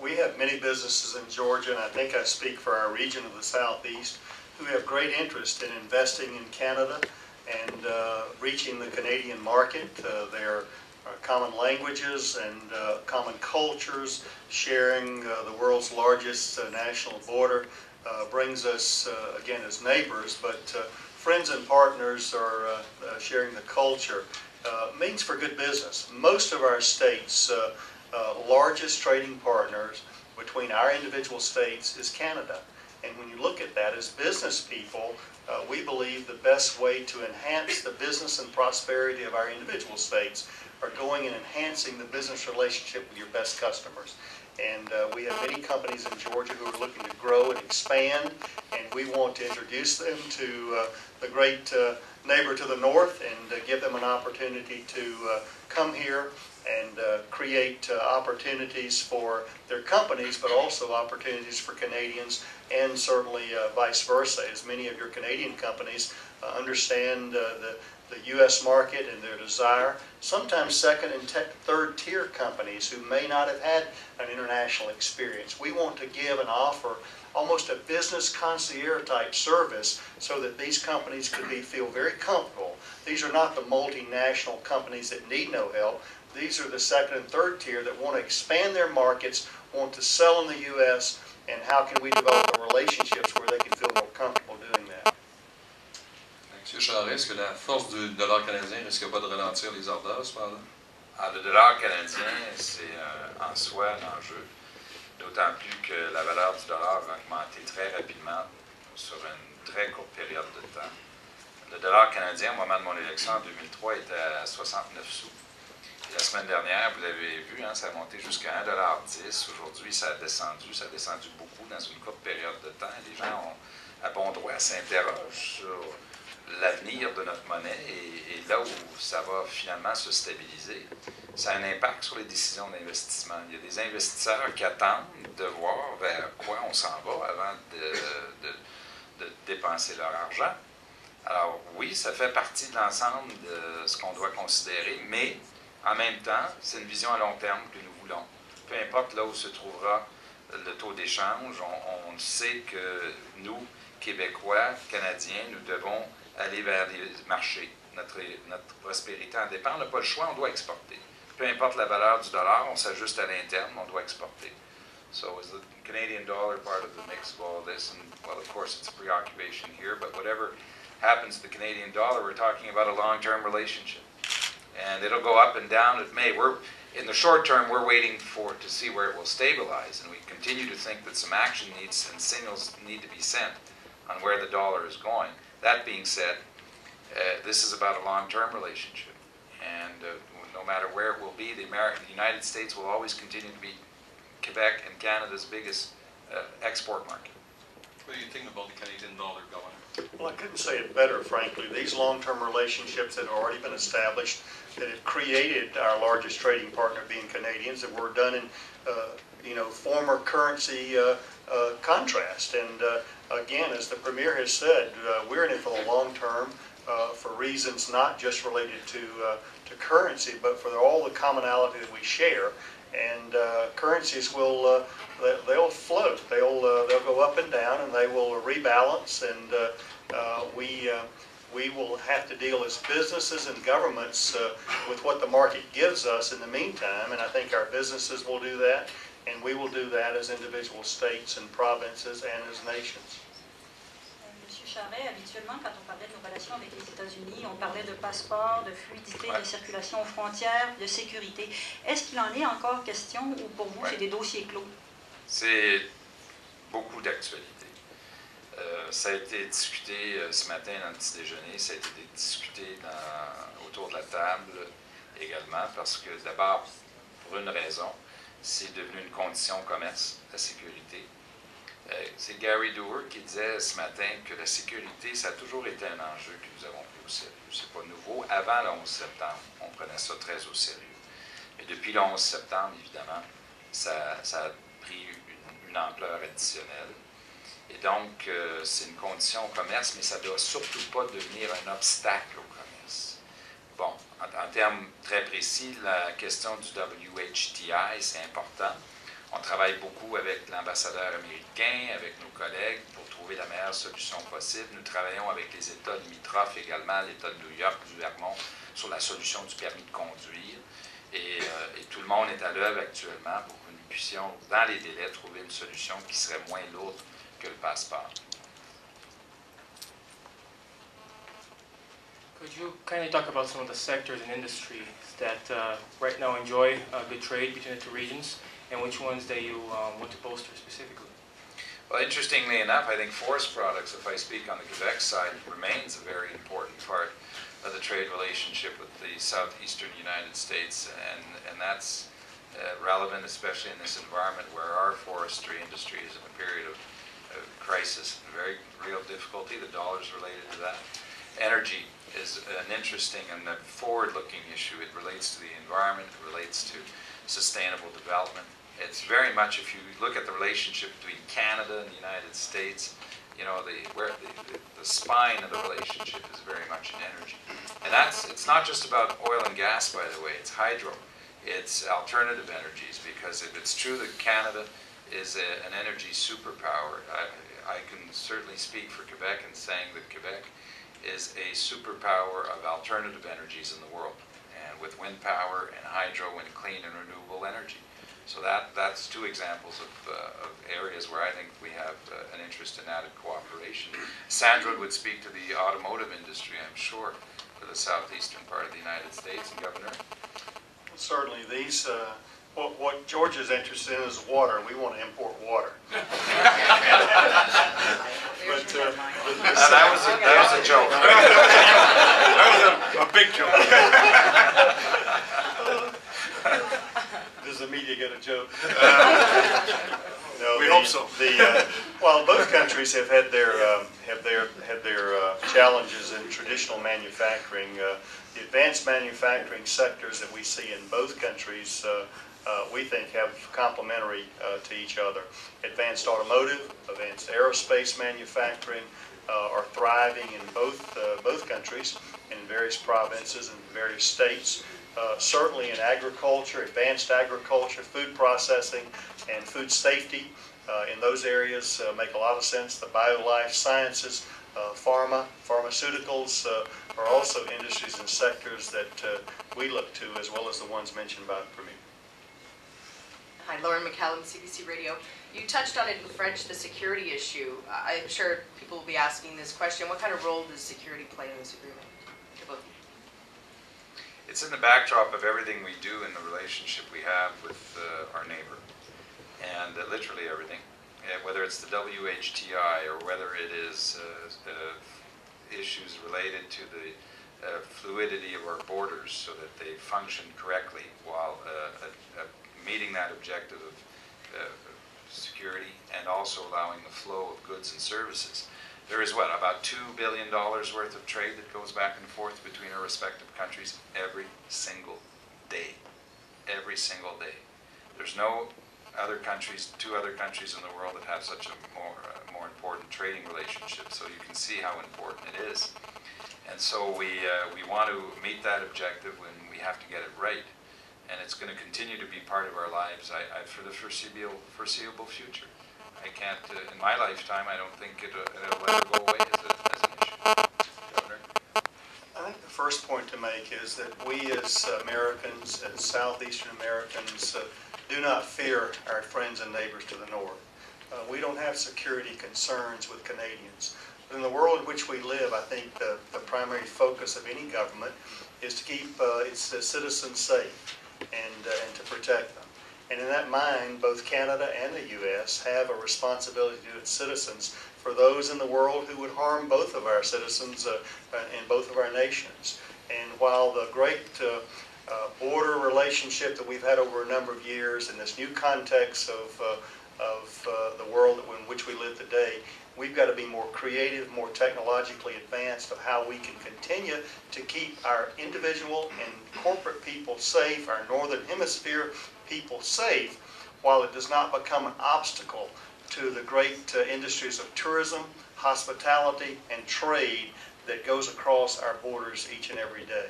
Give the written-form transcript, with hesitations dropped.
we have many businesses in Georgia, and I think I speak for our region of the Southeast, who have great interest in investing in Canada and reaching the Canadian market. There are common languages and common cultures. Sharing the world's largest national border brings us, again, as neighbors, but friends and partners are sharing the culture. Means for good business. Most of our states' largest trading partners between our individual states is Canada. And when you look at that as business people, we believe the best way to enhance the business and prosperity of our individual states are going and enhancing the business relationship with your best customers. And we have many companies in Georgia who are looking to grow and expand, and we want to introduce them to the great neighbor to the north and give them an opportunity to come here and create opportunities for their companies, but also opportunities for Canadians, and certainly vice versa, as many of your Canadian companies understand the U.S. market and their desire. Sometimes second and third tier companies who may not have had an international experience. We want to give and offer almost a business concierge type service so that these companies could feel very comfortable. These are not the multinational companies that need no help. These are the second and third tier that want to expand their markets, want to sell in the U.S., and how can we develop the relationships where they can feel more comfortable doing that. Monsieur Charest, est-ce que la force du dollar canadien ne risque pas de ralentir les ordres, cependant? Le dollar canadien, c'est en soi un enjeu, d'autant plus que la valeur du dollar a augmenté très rapidement sur une très courte période de temps. Le dollar canadien, au moment de mon élection en 2003, était à 69 sous. Et la semaine dernière, vous l'avez vu, hein, ça a monté jusqu'à 1,10 $. Aujourd'hui, ça a descendu beaucoup dans une courte période de temps. Les gens ont à bon droit s'interrogent sur l'avenir de notre monnaie et là où ça va finalement se stabiliser, ça a un impact sur les décisions d'investissement. Il y a des investisseurs qui attendent de voir vers quoi on s'en va avant de dépenser leur argent. Alors oui, ça fait partie de l'ensemble de ce qu'on doit considérer, mais en même temps, c'est une vision à long terme que nous voulons. Peu importe là où se trouvera le taux d'échange, on sait que nous, Québécois, Canadiens, nous devons aller vers les marchés. Notre prospérité en dépend. On n'a pas le choix, on doit exporter. Peu importe la valeur du dollar, on s'ajuste à l'interne, on doit exporter. So is the Canadian dollar part of the mix of all this? And well, of course, it's a preoccupation here, but whatever happens to the Canadian dollar, we're talking about a long-term relationship. And it'll go up and down. It may. In the short term, we're waiting to see where it will stabilize, and we continue to think that some action needs and signals need to be sent on where the dollar is going. That being said, this is about a long-term relationship, and no matter where it will be, the United States will always continue to be Quebec and Canada's biggest export market. What do you think about the Canadian dollar going? Well, I couldn't say it better, frankly. These long-term relationships that have already been established, that have created our largest trading partner being Canadians, that were done in former currency contrast. And again, as the Premier has said, we're in it for the long term for reasons not just related to currency, but for all the commonality that we share. And currencies will they'll float. They'll go up and down, and they will rebalance. And we will have to deal as businesses and governments with what the market gives us in the meantime. And I think our businesses will do that, and we will do that as individual states and provinces and as nations. Monsieur Charest, habituellement, quand on parlait de nos relations avec les États-Unis, on parlait de passeport, de fluidité de circulation aux frontières, de sécurité. Est-ce qu'il en est encore question ou pour vous, c'est des dossiers clos? C'est beaucoup d'actualité. Ça a été discuté ce matin dans le petit déjeuner, ça a été discuté autour de la table également, parce que d'abord, pour une raison, c'est devenu une condition au commerce, la sécurité. C'est Gary Doer qui disait ce matin que la sécurité, ça a toujours été un enjeu que nous avons pris au sérieux. C'est pas nouveau. Avant le 11 septembre, on prenait ça très au sérieux. Mais depuis le 11 septembre, évidemment, ça a pris une ampleur additionnelle. Et donc, c'est une condition au commerce, mais ça ne doit surtout pas devenir un obstacle au commerce. Bon, en termes très précis, la question du WHTI, c'est important. On travaille beaucoup avec l'ambassadeur américain, avec nos collègues, pour trouver la meilleure solution possible. Nous travaillons avec les États limitrophes également, l'État de New York, du Vermont, sur la solution du permis de conduire. Et tout le monde est à l'œuvre actuellement pour que nous puissions, dans les délais, trouver une solution qui serait moins lourde que le passeport. Could you kindly talk about some of the sectors and industries that right now enjoy good trade between the two regions, and which ones that you want to bolster specifically? Well, interestingly enough, I think forest products, if I speak on the Quebec side, remains a very important part of the trade relationship with the southeastern United States, and that's relevant, especially in this environment where our forestry industry is in a period of crisis, very real difficulty. The dollar's related to that. Energy is an interesting and a forward-looking issue. It relates to the environment, it relates to sustainable development. It's very much, if you look at the relationship between Canada and the United States, you know, the spine of the relationship is very much in energy. And it's not just about oil and gas, by the way, it's hydro. It's alternative energies, because if it's true that Canada is an energy superpower, I can certainly speak for Quebec in saying that Quebec is a superpower of alternative energies in the world, and with wind power and hydro and clean and renewable energy. So that's two examples of areas where I think we have an interest in added cooperation. Sandra would speak to the automotive industry, I'm sure, for the southeastern part of the United States. And Governor? Certainly, these what Georgia's interested in is water. We want to import water. That was a joke. That was a big joke. Does the media get a joke? No, we hope so. Well, both countries have had their challenges in traditional manufacturing. The advanced manufacturing sectors that we see in both countries, we think, have complementary to each other. Advanced automotive, advanced aerospace manufacturing are thriving in both countries, in various provinces and various states. Certainly in agriculture, advanced agriculture, food processing, and food safety. In those areas make a lot of sense. The biolife sciences, pharmaceuticals are also industries and sectors that we look to, as well as the ones mentioned by the Premier. Hi, Lauren McCallum, CBC Radio. You touched on it in French, the security issue. I'm sure people will be asking this question. What kind of role does security play in this agreement? It's in the backdrop of everything we do in the relationship we have with our neighbor, and literally everything, whether it's the WHTI or whether it is issues related to the fluidity of our borders so that they function correctly while meeting that objective of security and also allowing the flow of goods and services. There is, what, about $2 billion worth of trade that goes back and forth between our respective countries every single day. Every single day. There's no other countries, two other countries in the world that have such a more important trading relationship, so you can see how important it is. And so we want to meet that objective when we have to get it right. And it's going to continue to be part of our lives for the foreseeable future. I can't, in my lifetime, I don't think it'll ever go away as an issue. Governor? I think the first point to make is that we as Americans, as Southeastern Americans, do not fear our friends and neighbors to the north. We don't have security concerns with Canadians. But in the world in which we live, I think the primary focus of any government is to keep its citizens safe and to protect them. And in that mind, both Canada and the U.S. have a responsibility to its citizens for those in the world who would harm both of our citizens and both of our nations. And while the great border relationship that we've had over a number of years in this new context of the world in which we live today, we've got to be more creative, more technologically advanced of how we can continue to keep our individual and corporate people safe, our Northern Hemisphere people safe, while it does not become an obstacle to the great industries of tourism, hospitality, and trade that goes across our borders each and every day.